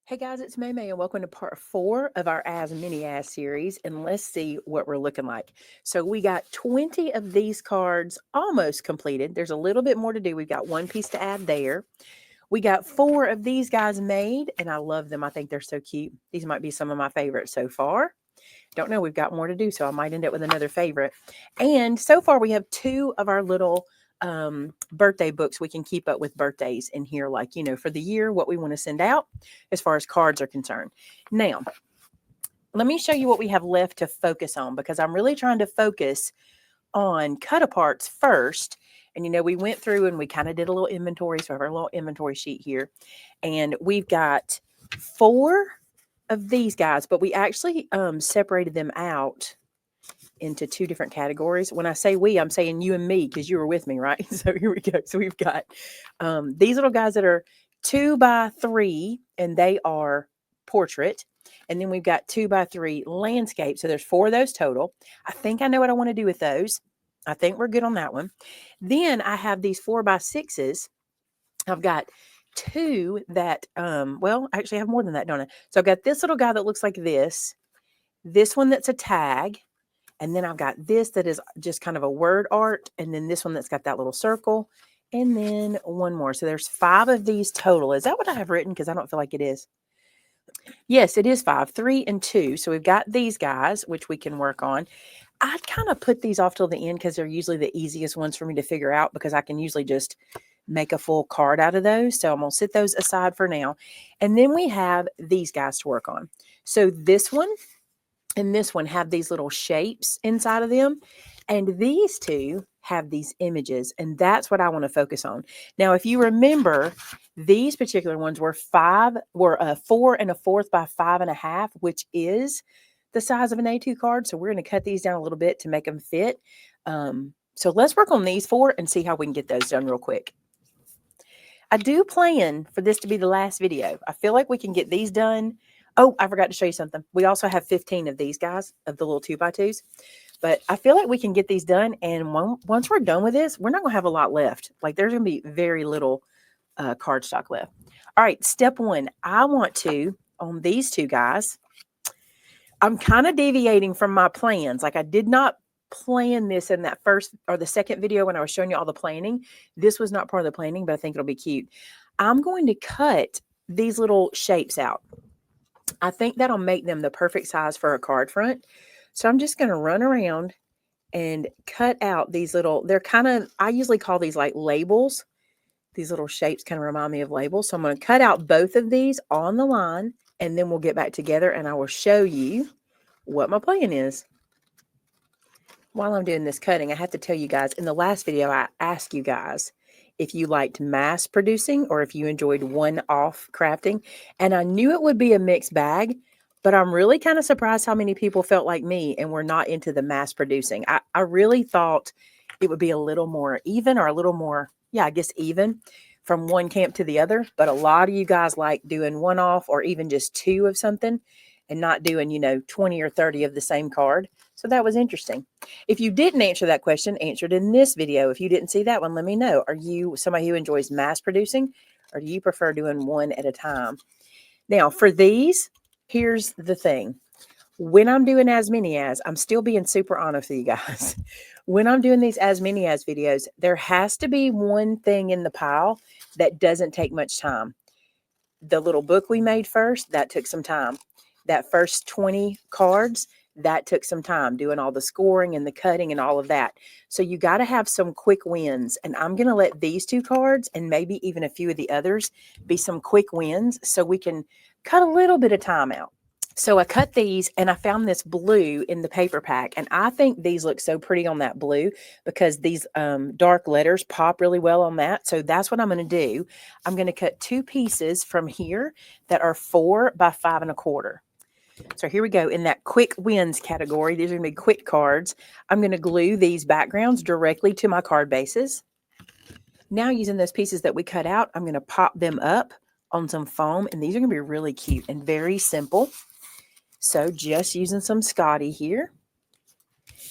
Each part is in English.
Hey guys, it's Maymay and welcome to part 4 of our As Mini As series, and let's see what we're looking like. So we got 20 of these cards almost completed. There's a little bit more to do. We've got one piece to add there. We got 4 of these guys made, and I love them. I think they're so cute. These might be some of my favorites so far. Don't know, we've got more to do, so I might end up with another favorite. And so far we have 2 of our little birthday books we can keep up with birthdays in here, like, for the year, what we want to send out as far as cards are concerned. Now, let me show you what we have left to focus on, because I'm really trying to focus on cut aparts first. And, we went through and we kind of did a little inventory. So I have our little inventory sheet here. And we've got 4 of these guys, but we actually separated them out into 2 different categories. When I say we, I'm saying you and me, because you were with me, right? So here we go. So we've got these little guys that are 2 by 3, and they are portrait. And then we've got 2 by 3 landscape. So there's 4 of those total. I think I know what I want to do with those. I think we're good on that one. Then I have these 4 by 6s. I've got 2 that, well, actually I have more than that, don't I? So I've got this little guy that looks like this one that's a tag, and then I've got this that is just kind of a word art, and then this one that's got that little circle, and then one more. So there's 5 of these total. Is that what I have written? Because I don't feel like it is. Yes, it is 5, 3 and 2. So we've got these guys, which we can work on. I'd kind of put these off till the end because they're usually the easiest ones for me to figure out, because I can usually just make a full card out of those. So I'm going to set those aside for now. And then we have these guys to work on. So this one and this one have these little shapes inside of them. And these 2 have these images. And that's what I want to focus on. Now, if you remember, these particular ones were 4 1/4 by 5 1/2, which is the size of an A2 card. So we're going to cut these down a little bit to make them fit. So let's work on these 4 and see how we can get those done real quick. I do plan for this to be the last video. I feel like we can get these done. Oh, I forgot to show you something. We also have 15 of these guys, of the little 2x2s. But I feel like we can get these done. And once we're done with this, we're not going to have a lot left. Like, there's going to be very little cardstock left. All right, step 1. I want to, on these 2 guys, I'm kind of deviating from my plans. Like, I did not plan this in that first or the second video when I was showing you all the planning. This was not part of the planning, but I think it'll be cute. I'm going to cut these little shapes out. I think that'll make them the perfect size for a card front. So I'm just going to run around and cut out these little, they're kind of, I usually call these like labels. These little shapes kind of remind me of labels. So I'm going to cut out both of these on the line, and then we'll get back together and I will show you what my plan is. While I'm doing this cutting, I have to tell you guys, in the last video, I asked you guys if you liked mass producing or if you enjoyed one-off crafting. And I knew it would be a mixed bag, but I'm really kind of surprised how many people felt like me and were not into the mass producing. I really thought it would be a little more even, or a little more, yeah, I guess even from one camp to the other. But a lot of you guys like doing one-off or even just 2 of something and not doing, 20 or 30 of the same card. So that was interesting. If you didn't answer that question, answer it in this video. If you didn't see that one, let me know. Are you somebody who enjoys mass producing, or do you prefer doing one at a time? Now, for these, here's the thing. When I'm doing As Many As, I'm still being super honest with you guys. When I'm doing these As Many As videos, there has to be one thing in the pile that doesn't take much time. The little book we made first, that took some time. That first 20 cards, that took some time, doing all the scoring and the cutting and all of that. So you got to have some quick wins. And I'm going to let these 2 cards and maybe even a few of the others be some quick wins so we can cut a little bit of time out. So I cut these, and I found this blue in the paper pack. And I think these look so pretty on that blue because these dark letters pop really well on that. So that's what I'm going to do. I'm going to cut 2 pieces from here that are 4 by 5 1/4. So here we go. In that quick wins category, these are going to be quick cards. I'm going to glue these backgrounds directly to my card bases. Now, using those pieces that we cut out, I'm going to pop them up on some foam, and these are going to be really cute and very simple. So just using some Scotty here.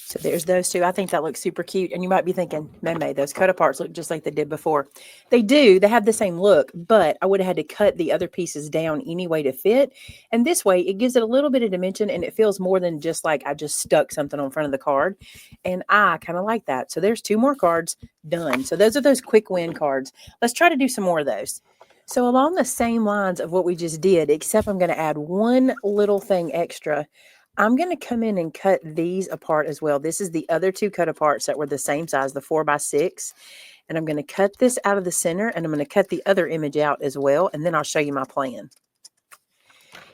So there's those two. I think that looks super cute. And you might be thinking, Maymay, those cut aparts look just like they did before. They do. They have the same look, but I would have had to cut the other pieces down anyway to fit. And this way, it gives it a little bit of dimension, and it feels more than just like I just stuck something on front of the card. And I kind of like that. So there's 2 more cards done. So those are those quick win cards. Let's try to do some more of those. So along the same lines of what we just did, except I'm going to add one little thing extra. I'm going to come in and cut these apart as well. This is the other 2 cut aparts that were the same size, the 4x6. And I'm going to cut this out of the center, and I'm going to cut the other image out as well. And then I'll show you my plan.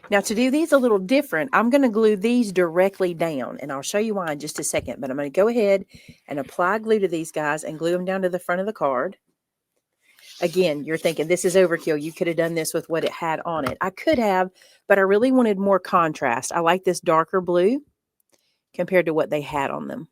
Now to do these a little different, I'm going to glue these directly down, and I'll show you why in just a second. But I'm going to go ahead and apply glue to these guys and glue them down to the front of the card. Again, you're thinking this is overkill. You could have done this with what it had on it. I could have, but I really wanted more contrast. I like this darker blue compared to what they had on them.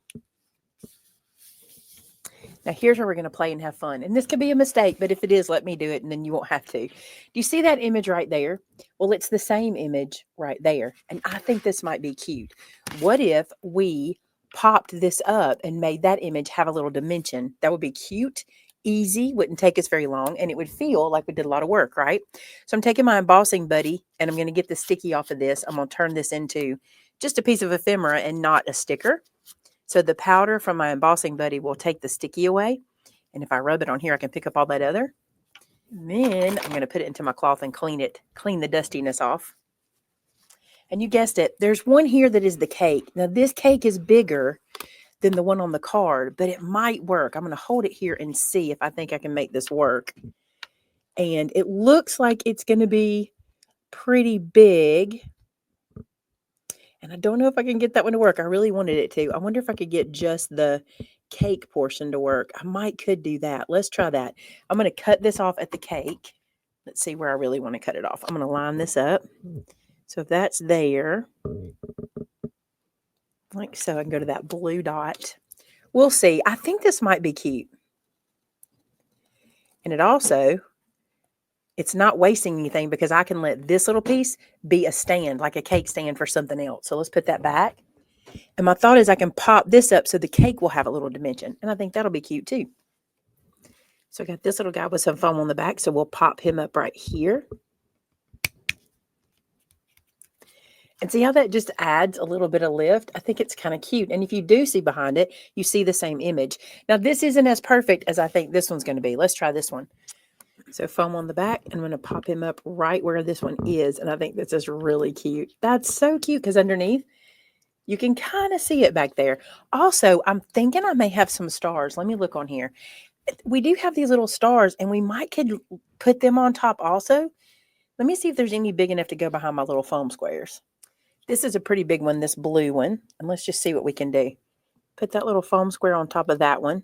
Now, here's where we're going to play and have fun. And this could be a mistake, but if it is, let me do it, and then you won't have to. Do you see that image right there? Well, it's the same image right there. And I think this might be cute. What if we popped this up and made that image have a little dimension? That would be cute. Easy, wouldn't take us very long, and it would feel like we did a lot of work, right? So I'm taking my embossing buddy, and I'm going to get the sticky off of this. I'm going to turn this into just a piece of ephemera and not a sticker. So the powder from my embossing buddy will take the sticky away, and if I rub it on here, I can pick up all that other. And then I'm going to put it into my cloth and clean the dustiness off. And you guessed it, there's one here that is the cake. Now this cake is bigger than the one on the card, but it might work. I'm going to hold it here and see if I think I can make this work. And it looks like it's going to be pretty big. And I don't know if I can get that one to work. I really wanted it to. I wonder if I could get just the cake portion to work. I could do that. Let's try that. I'm going to cut this off at the cake. Let's see where I really want to cut it off. I'm going to line this up. So if that's there, like so, I can go to that blue dot. We'll see. I think this might be cute. And it's not wasting anything because I can let this little piece be a stand, like a cake stand for something else. So let's put that back. And my thought is I can pop this up so the cake will have a little dimension. And I think that'll be cute too. So I got this little guy with some foam on the back. So we'll pop him up right here. And see how that just adds a little bit of lift? I think it's kind of cute. And if you do see behind it, you see the same image. Now, this isn't as perfect as I think this one's going to be. Let's try this one. So foam on the back, and I'm going to pop him up right where this one is. And I think this is really cute. That's so cute because underneath, you can kind of see it back there. Also, I'm thinking I may have some stars. Let me look on here. We do have these little stars, and we could put them on top also. Let me see if there's any big enough to go behind my little foam squares. This is a pretty big one, this blue one. And let's just see what we can do. Put that little foam square on top of that one.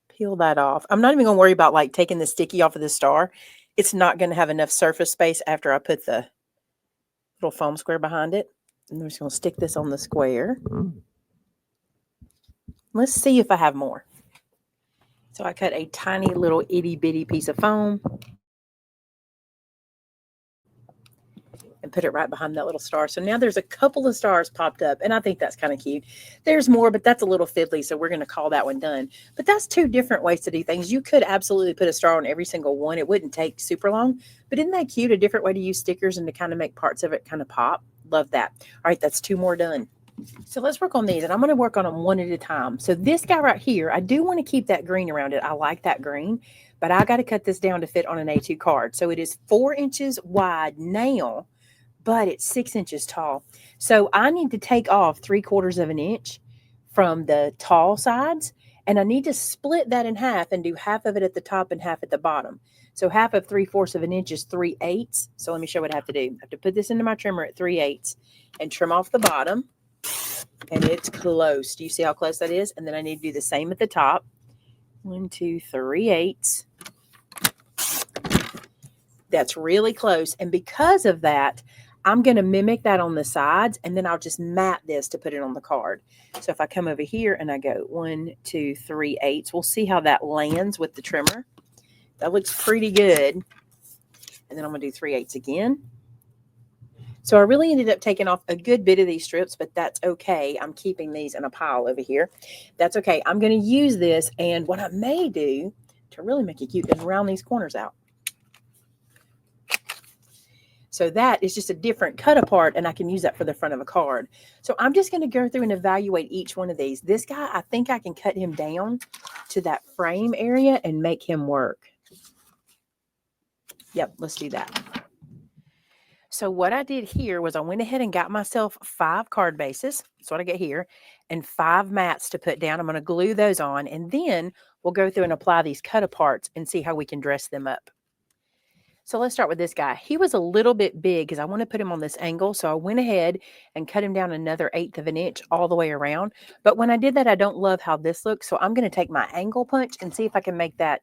Peel that off. I'm not even going to worry about like taking the sticky off of the star. It's not going to have enough surface space after I put the little foam square behind it. And I'm just going to stick this on the square. Let's see if I have more. So I cut a tiny little itty bitty piece of foam. And put it right behind that little star. So now there's a couple of stars popped up, and I think that's kind of cute. There's more, but that's a little fiddly, so we're going to call that one done. But that's 2 different ways to do things. You could absolutely put a star on every single one. It wouldn't take super long, but isn't that cute? A different way to use stickers and to kind of make parts of it kind of pop. Love that. All right, that's 2 more done. So let's work on these, and I'm going to work on them one at a time. So this guy right here, I do want to keep that green around it. I like that green, but I got to cut this down to fit on an A2 card. So it is 4 inches wide now, but it's 6 inches tall. So I need to take off 3/4 of an inch from the tall sides, and I need to split that in half and do half of it at the top and half at the bottom. So half of 3/4 of an inch is 3/8. So let me show what I have to do. I have to put this into my trimmer at 3/8 and trim off the bottom, and it's close. Do you see how close that is? And then I need to do the same at the top. 1, 2, 3/8. That's really close. And because of that, I'm going to mimic that on the sides, and then I'll just mat this to put it on the card. So if I come over here and I go 1, 2, 3/8, we'll see how that lands with the trimmer. That looks pretty good. And then I'm going to do 3/8 again. So I really ended up taking off a good bit of these strips, but that's okay. I'm keeping these in a pile over here. That's okay. I'm going to use this, and what I may do to really make it cute is round these corners out. So that is just a different cut apart, and I can use that for the front of a card. So I'm just going to go through and evaluate each one of these. This guy, I think I can cut him down to that frame area and make him work. Yep, let's do that. So what I did here was I went ahead and got myself 5 card bases. That's what I get here. And 5 mats to put down. I'm going to glue those on, and then we'll go through and apply these cut aparts and see how we can dress them up. So let's start with this guy. He was a little bit big because I want to put him on this angle. So I went ahead and cut him down another 1/8 of an inch all the way around. But when I did that, I don't love how this looks. So I'm going to take my angle punch and see if I can make that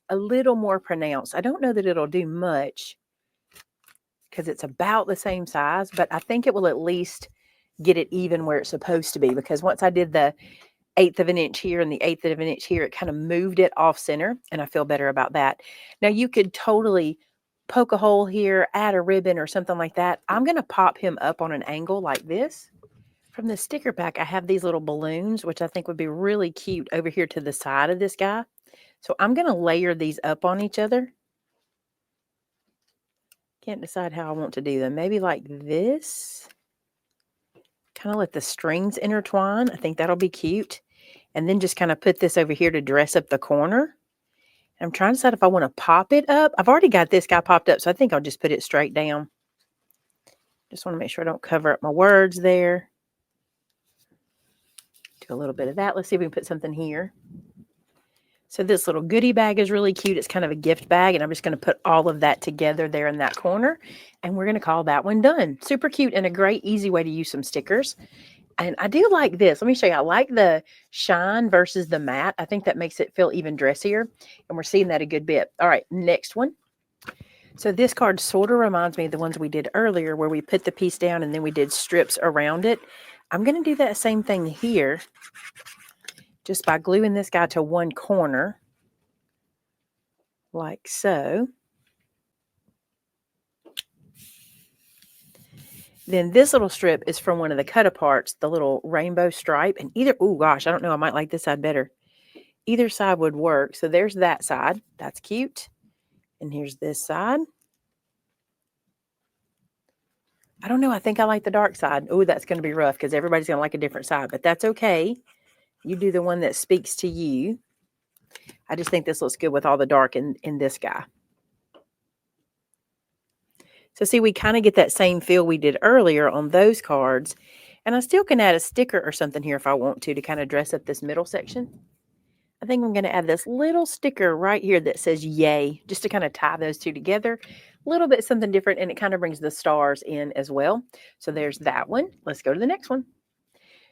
a little more pronounced. I don't know that it'll do much because it's about the same size, but I think it will at least get it even where it's supposed to be, because once I did the 1/8 of an inch here and the 1/8 of an inch here, it kind of moved it off center, and I feel better about that. Now you could totally poke a hole here, add a ribbon or something like that. I'm going to pop him up on an angle like this. From the sticker pack, I have these little balloons, which I think would be really cute over here to the side of this guy. So I'm going to layer these up on each other. Can't decide how I want to do them. Maybe like this. Kind of let the strings intertwine. I think that'll be cute. And then just kind of put this over here to dress up the corner. I'm trying to decide if I want to pop it up. I've already got this guy popped up, so I think I'll just put it straight down. Just want to make sure I don't cover up my words there. Do a little bit of that. Let's see if we can put something here. So this little goodie bag is really cute. It's kind of a gift bag, and I'm just going to put all of that together there in that corner, and we're going to call that one done. Super cute and a great, easy way to use some stickers. And I do like this. Let me show you. I like the shine versus the matte. I think that makes it feel even dressier. And we're seeing that a good bit. All right, next one. So this card sort of reminds me of the ones we did earlier where we put the piece down and then we did strips around it. I'm going to do that same thing here just by gluing this guy to one corner like so. Then this little strip is from one of the cut aparts, the little rainbow stripe. And either, oh gosh, I don't know, I might like this side better. Either side would work. So there's that side. That's cute. And here's this side. I don't know, I think I like the dark side. Oh, that's going to be rough because everybody's going to like a different side. But that's okay. You do the one that speaks to you. I just think this looks good with all the dark in this guy. So see, we kind of get that same feel we did earlier on those cards. And I still can add a sticker or something here if I want to kind of dress up this middle section. I think I'm going to add this little sticker right here that says yay, just to kind of tie those two together. A little bit something different, and it kind of brings the stars in as well. So there's that one. Let's go to the next one.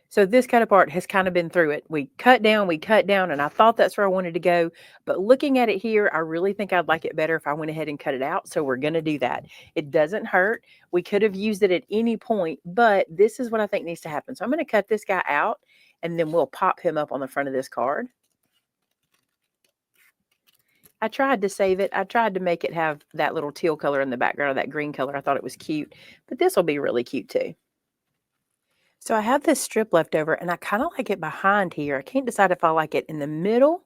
So this cut apart has kind of been through it. We cut down, and I thought that's where I wanted to go. But looking at it here, I really think I'd like it better if I went ahead and cut it out. So we're going to do that. It doesn't hurt. We could have used it at any point, but this is what I think needs to happen. So I'm going to cut this guy out, and then we'll pop him up on the front of this card. I tried to save it. I tried to make it have that little teal color in the background of that green color. I thought it was cute, but this will be really cute too. So I have this strip left over, and I kind of like it behind here. I can't decide if I like it in the middle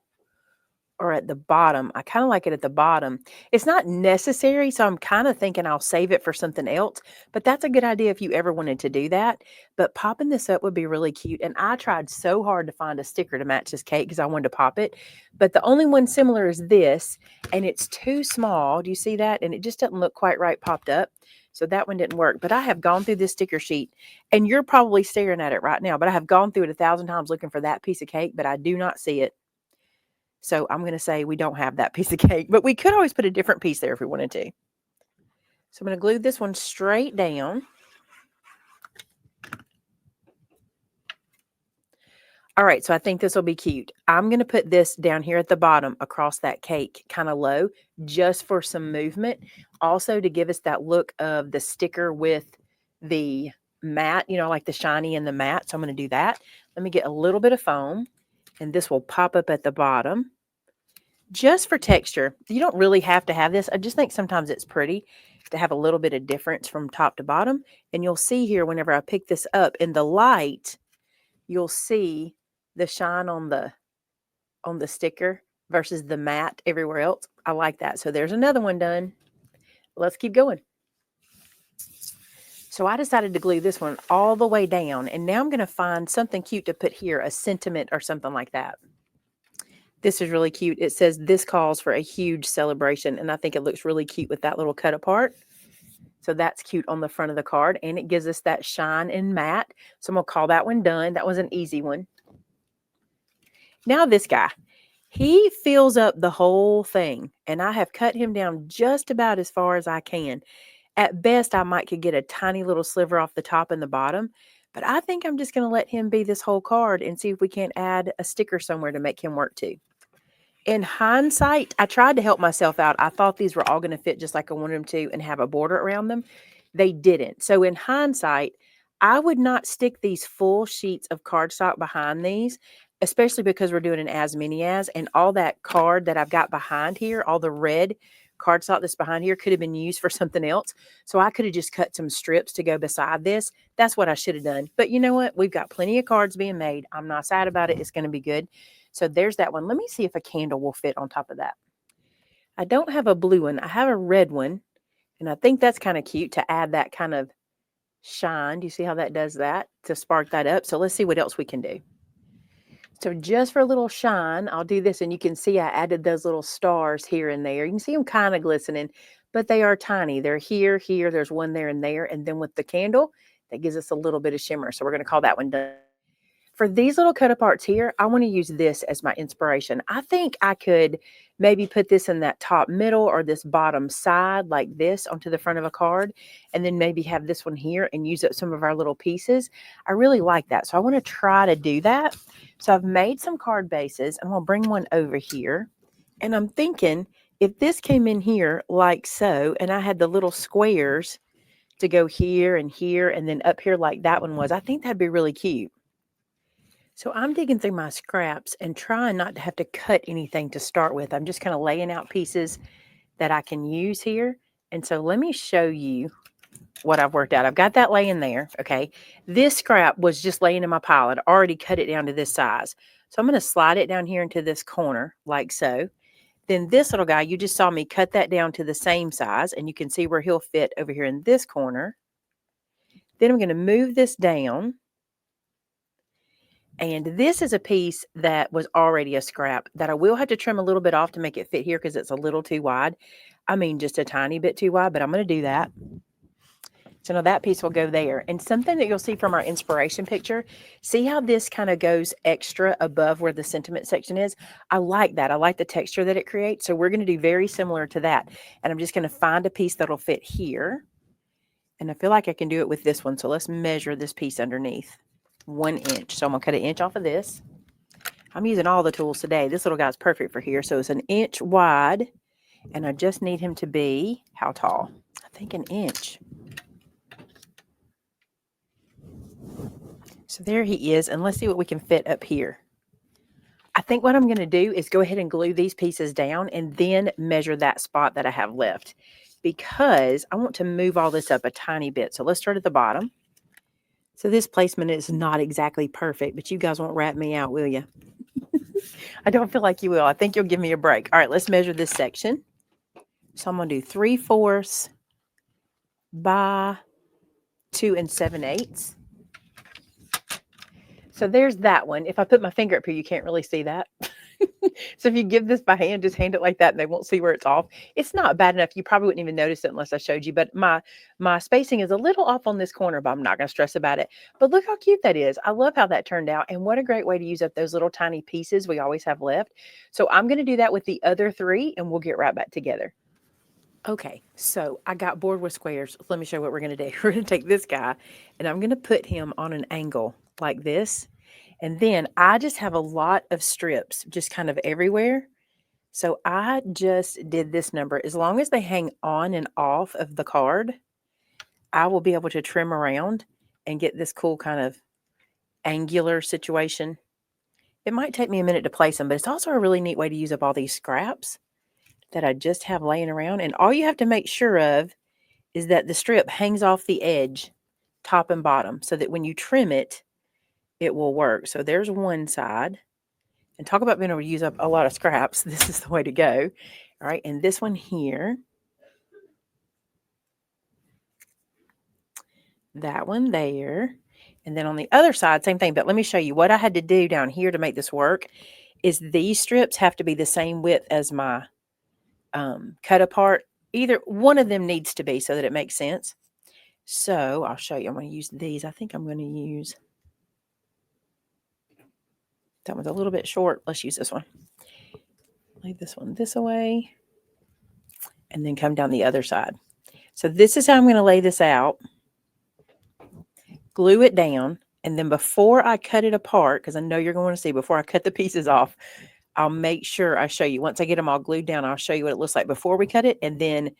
or at the bottom. I kind of like it at the bottom. It's not necessary, so I'm kind of thinking I'll save it for something else, but that's a good idea if you ever wanted to do that. But popping this up would be really cute, and I tried so hard to find a sticker to match this cake because I wanted to pop it, but the only one similar is this, and it's too small. Do you see that? And it just doesn't look quite right popped up. So that one didn't work, but I have gone through this sticker sheet, and you're probably staring at it right now, but I have gone through it 1,000 times looking for that piece of cake, but I do not see it. So I'm going to say we don't have that piece of cake, but we could always put a different piece there if we wanted to. So I'm going to glue this one straight down. All right, so I think this will be cute. I'm going to put this down here at the bottom across that cake, kind of low, just for some movement. Also to give us that look of the sticker with the matte, you know, like the shiny and the matte. So I'm going to do that. Let me get a little bit of foam, and this will pop up at the bottom. Just for texture. You don't really have to have this. I just think sometimes it's pretty. to have a little bit of difference from top to bottom. And you'll see here, whenever I pick this up in the light, you'll see the shine on the sticker versus the matte everywhere else. I like that. So there's another one done. Let's keep going. So I decided to glue this one all the way down, and now I'm going to find something cute to put here, a sentiment or something like that. This is really cute. It says, "This calls for a huge celebration," and I think it looks really cute with that little cut apart. So that's cute on the front of the card, and it gives us that shine and matte. So I'm going to call that one done. That was an easy one. Now this guy, he fills up the whole thing, and I have cut him down just about as far as I can. At best, I might could get a tiny little sliver off the top and the bottom, but I think I'm just going to let him be this whole card and see if we can't add a sticker somewhere to make him work too. In hindsight, I tried to help myself out. I thought these were all going to fit just like I wanted them to and have a border around them. They didn't. So in hindsight, I would not stick these full sheets of cardstock behind these, especially because we're doing an as many as, and all that card that I've got behind here, all the red cardstock that's behind here could have been used for something else. So I could have just cut some strips to go beside this. That's what I should have done. But you know what? We've got plenty of cards being made. I'm not sad about it. It's going to be good. So there's that one. Let me see if a candle will fit on top of that. I don't have a blue one. I have a red one. And I think that's kind of cute to add that kind of shine. Do you see how that does that? To spark that up. So let's see what else we can do. So just for a little shine, I'll do this, and you can see I added those little stars here and there. You can see them kind of glistening, but they are tiny. They're here, there's one there and there. And then with the candle, that gives us a little bit of shimmer. So we're going to call that one done. For these little cut aparts here, I want to use this as my inspiration. I think I could maybe put this in that top middle or this bottom side like this onto the front of a card, and then maybe have this one here and use up some of our little pieces. I really like that. So I want to try to do that. So I've made some card bases. I'm going to bring one over here. And I'm thinking if this came in here like so, and I had the little squares to go here, and then up here like that one was, I think that'd be really cute. So I'm digging through my scraps and trying not to have to cut anything to start with. I'm just kind of laying out pieces that I can use here. And so let me show you what I've worked out. I've got that laying there. Okay. This scrap was just laying in my pile. I'd already cut it down to this size. So I'm going to slide it down here into this corner like so. Then this little guy, you just saw me cut that down to the same size, and you can see where he'll fit over here in this corner. Then I'm going to move this down. And this is a piece that was already a scrap that I will have to trim a little bit off to make it fit here because it's a little too wide. I mean, just a tiny bit too wide, but I'm going to do that. So now that piece will go there. And something that you'll see from our inspiration picture, see how this kind of goes extra above where the sentiment section is? I like that. I like the texture that it creates. So we're going to do very similar to that. And I'm just going to find a piece that'll fit here. And I feel like I can do it with this one. So let's measure this piece underneath. 1 inch. So I'm going to cut 1 inch off of this. I'm using all the tools today. This little guy's perfect for here. So it's 1 inch wide, and I just need him to be how tall? I think 1 inch. So there he is, and let's see what we can fit up here. I think what I'm going to do is go ahead and glue these pieces down and then measure that spot that I have left, because I want to move all this up a tiny bit. So let's start at the bottom. So this placement is not exactly perfect, but you guys won't rat me out, will you? I don't feel like you will. I think you'll give me a break. All right, let's measure this section. So I'm going to do 3/4 by 2 7/8. So there's that one. If I put my finger up here, you can't really see that. So if you give this by hand, just hand it like that and they won't see where it's off. It's not bad enough. You probably wouldn't even notice it unless I showed you. But my spacing is a little off on this corner, but I'm not going to stress about it. But look how cute that is. I love how that turned out. And what a great way to use up those little tiny pieces we always have left. So I'm going to do that with the other 3, and we'll get right back together. Okay, so I got bored with squares. Let me show you what we're going to do. We're going to take this guy, and I'm going to put him on an angle like this. And then I just have a lot of strips just kind of everywhere. So I just did this number. As long as they hang on and off of the card, I will be able to trim around and get this cool kind of angular situation. It might take me a minute to place them, but it's also a really neat way to use up all these scraps that I just have laying around. And all you have to make sure of is that the strip hangs off the edge, top and bottom, so that when you trim it, it will work. So there's one side. And talk about being able to use up a lot of scraps. This is the way to go. All right, and this one here. That one there. And then on the other side, same thing. But let me show you what I had to do down here to make this work is these strips have to be the same width as my cut apart. Either one of them needs to be so that it makes sense. So I'll show you. I'm going to use these. I think I'm going to use, that one's a little bit short. Let's use this one. Lay this one this away and then come down the other side. So this is how I'm going to lay this out. Glue it down. And then before I cut it apart, because I know you're going to see, before I cut the pieces off, I'll make sure I show you. Once I get them all glued down, I'll show you what it looks like before we cut it. And then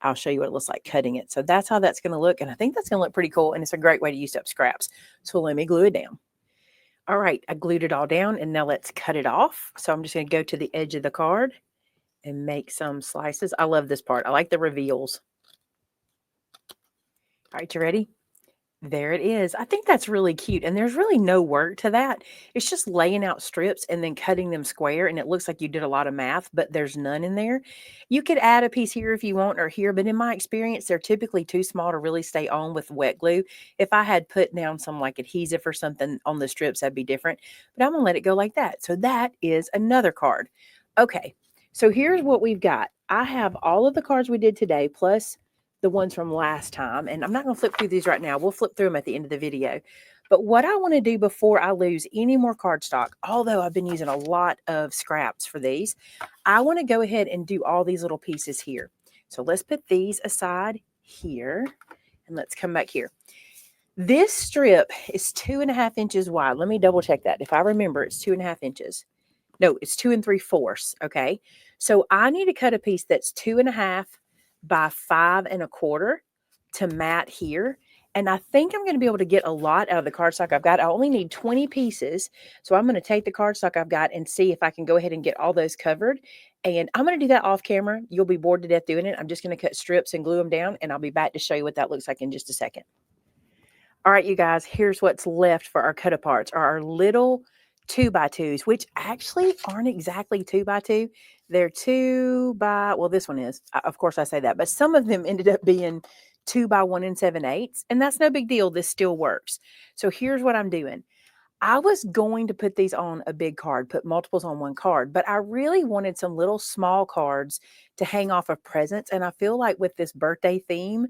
I'll show you what it looks like cutting it. So that's how that's going to look. And I think that's going to look pretty cool. And it's a great way to use up scraps. So let me glue it down. All right, I glued it all down. And now let's cut it off. So I'm just going to go to the edge of the card and make some slices. I love this part. I like the reveals. All right, you ready? There it is. I think that's really cute. And there's really no work to that. It's just laying out strips and then cutting them square. And it looks like you did a lot of math, but there's none in there. You could add a piece here if you want or here, but in my experience, they're typically too small to really stay on with wet glue. If I had put down some like adhesive or something on the strips, that'd be different. But I'm going to let it go like that. So that is another card. Okay. So here's what we've got. I have all of the cards we did today, plus the ones from last time. And I'm not going to flip through these right now. We'll flip through them at the end of the video. But what I want to do before I lose any more cardstock, although I've been using a lot of scraps for these, I want to go ahead and do all these little pieces here. So let's put these aside here. And let's come back here. This strip is 2.5 inches wide. Let me double check that. If I remember, it's 2.5 inches. No, it's 2 3/4. Okay. So I need to cut a piece that's 2.5 by 5 1/4 to mat here. And I think I'm going to be able to get a lot out of the cardstock I've got. I only need 20 pieces. So I'm going to take the cardstock I've got and see if I can go ahead and get all those covered. And I'm going to do that off camera. You'll be bored to death doing it. I'm just going to cut strips and glue them down. And I'll be back to show you what that looks like in just a second. All right, you guys, here's what's left for our cut aparts are our little 2x2s, which actually aren't exactly 2x2. They're 2 by, well, this one is, of course I say that, but some of them ended up being 2 by 1 7/8, and that's no big deal. This still works. So here's what I'm doing. I was going to put these on a big card, put multiples on one card, but I really wanted some little small cards to hang off of presents. And I feel like with this birthday theme,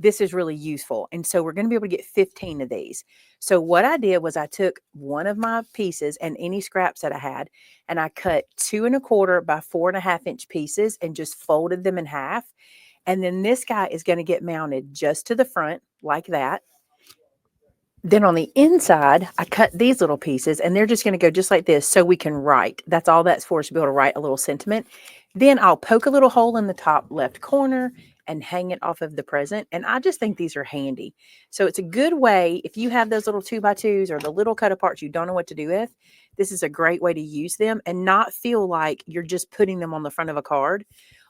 this is really useful. And so we're going to be able to get 15 of these. So what I did was I took one of my pieces and any scraps that I had, and I cut 2 1/4 by 4.5 inch pieces and just folded them in half. And then this guy is going to get mounted just to the front like that. Then on the inside, I cut these little pieces and they're just going to go just like this so we can write. That's all that's for, is to be able to write a little sentiment. Then I'll poke a little hole in the top left corner and hang it off of the present. And I just think these are handy. So it's a good way, if you have those little 2x2s or the little cut aparts you don't know what to do with, this is a great way to use them and not feel like you're just putting them on the front of a card.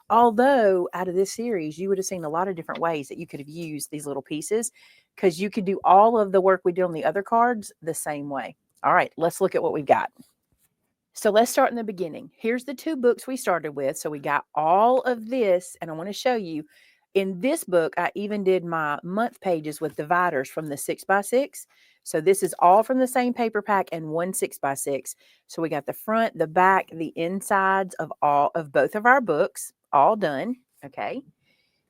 Although out of this series, you would have seen a lot of different ways that you could have used these little pieces, because you could do all of the work we did on the other cards the same way. All right, let's look at what we've got. So let's start in the beginning. Here's the 2 books we started with. So we got all of this, and I want to show you. In this book, I even did my month pages with dividers from the 6x6. So this is all from the same paper pack and 1 6x6. So we got the front, the back, the insides of both of our books all done. Okay.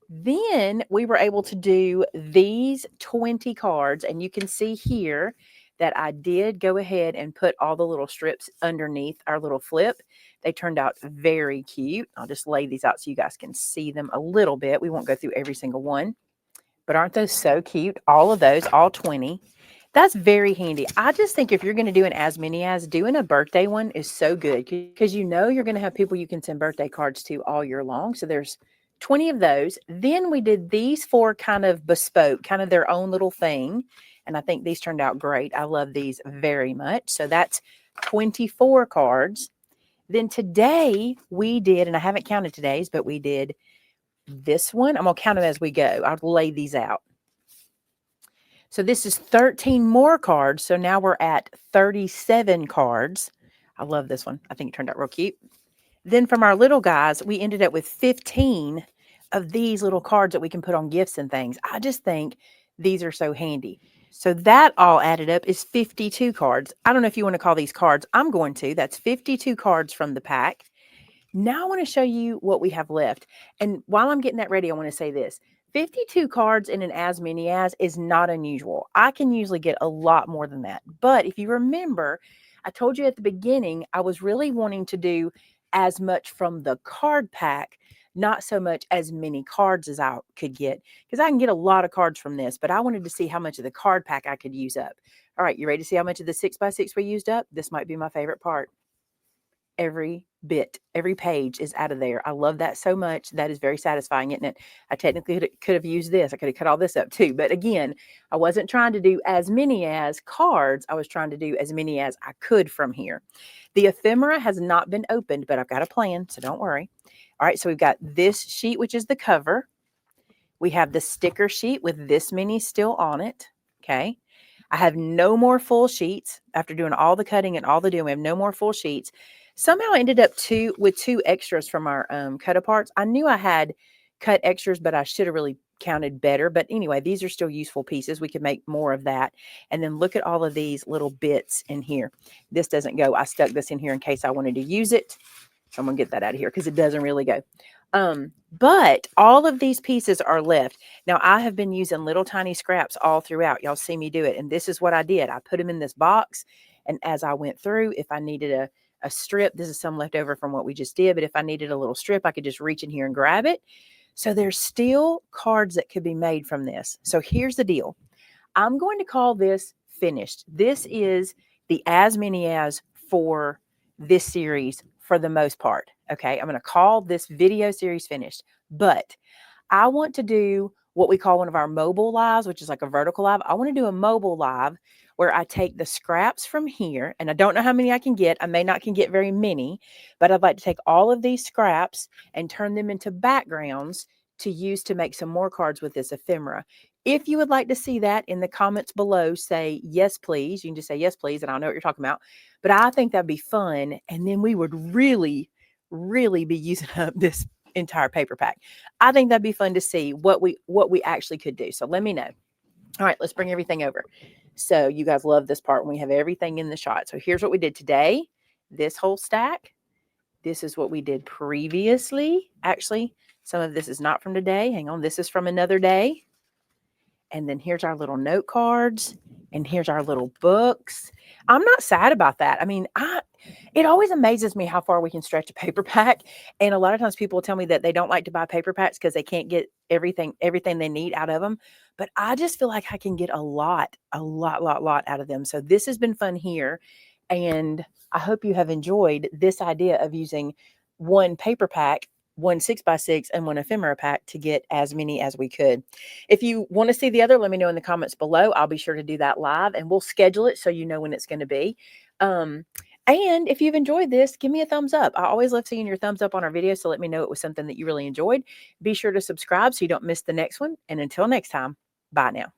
Then we were able to do these 20 cards, and you can see here that I did go ahead and put all the little strips underneath our little flip. They turned out very cute. I'll just lay these out so you guys can see them a little bit. We won't go through every single one, but aren't those so cute? All of those, all 20. That's very handy. I just think if you're going to do an as many as, doing a birthday one is so good, because you know you're going to have people you can send birthday cards to all year long. So there's 20 of those. Then we did these 4 kind of bespoke, kind of their own little thing. And I think these turned out great. I love these very much. So that's 24 cards. Then today we did, and I haven't counted today's, but we did this one. I'm going to count them as we go. I'll lay these out. So this is 13 more cards. So now we're at 37 cards. I love this one. I think it turned out real cute. Then from our little guys, we ended up with 15 of these little cards that we can put on gifts and things. I just think these are so handy. So that all added up is 52 cards. I don't know if you want to call these cards. I'm going to. That's 52 cards from the pack. Now I want to show you what we have left. And while I'm getting that ready, I want to say this. 52 cards in an As Many As is not unusual. I can usually get a lot more than that. But if you remember, I told you at the beginning, I was really wanting to do as much from the card pack, not so much as many cards as I could get, because I can get a lot of cards from this, but I wanted to see how much of the card pack I could use up. All right, you ready to see how much of the 6x6 we used up? This might be my favorite part. Every bit, every page is out of there. I love that so much. That is very satisfying, isn't it? I technically could have used this. I could have cut all this up too. But again, I wasn't trying to do as many as cards. I was trying to do as many as I could from here. The ephemera has not been opened, but I've got a plan, so don't worry. All right, so we've got this sheet, which is the cover. We have the sticker sheet with this many still on it. Okay. I have no more full sheets after doing all the cutting and all the doing. We have no more full sheets. Somehow I ended up with two extras from our cut aparts. I knew I had cut extras, but I should have really counted better. But anyway, these are still useful pieces. We could make more of that. And then look at all of these little bits in here. This doesn't go. I stuck this in here in case I wanted to use it. So I'm going to get that out of here because it doesn't really go. But all of these pieces are left. Now, I have been using little tiny scraps all throughout. Y'all see me do it. And this is what I did. I put them in this box. And as I went through, if I needed a strip, this is some left over from what we just did. But if I needed a little strip, I could just reach in here and grab it. So there's still cards that could be made from this. So here's the deal. I'm going to call this finished. This is the As Many As for this series for the most part. Okay, I'm going to call this video series finished, but I want to do what we call one of our mobile lives, which is like a vertical live. I want to do a mobile live where I take the scraps from here, and I don't know how many I can get. I may not can get very many, but I'd like to take all of these scraps and turn them into backgrounds to use to make some more cards with this ephemera. If you would like to see that, in the comments below, say yes, please. You can just say yes, please, and I'll know what you're talking about. But I think that'd be fun, and then we would really, really be using up this entire paper pack. I think that'd be fun to see what we actually could do. So let me know. All right, let's bring everything over. So you guys love this part when we have everything in the shot. So here's what we did today. This whole stack. This is what we did previously. Actually, some of this is not from today. Hang on, this is from another day. And then here's our little note cards. And here's our little books. I'm not sad about that. I mean, it always amazes me how far we can stretch a paper pack. And a lot of times people tell me that they don't like to buy paper packs because they can't get everything they need out of them. But I just feel like I can get a lot out of them. So this has been fun here. And I hope you have enjoyed this idea of using one paper pack, one 6x6, and one ephemera pack to get as many as we could. If you want to see the other, let me know in the comments below. I'll be sure to do that live, and we'll schedule it so you know when it's going to be. And if you've enjoyed this, give me a thumbs up. I always love seeing your thumbs up on our videos, so let me know it was something that you really enjoyed. Be sure to subscribe so you don't miss the next one. And until next time, bye now.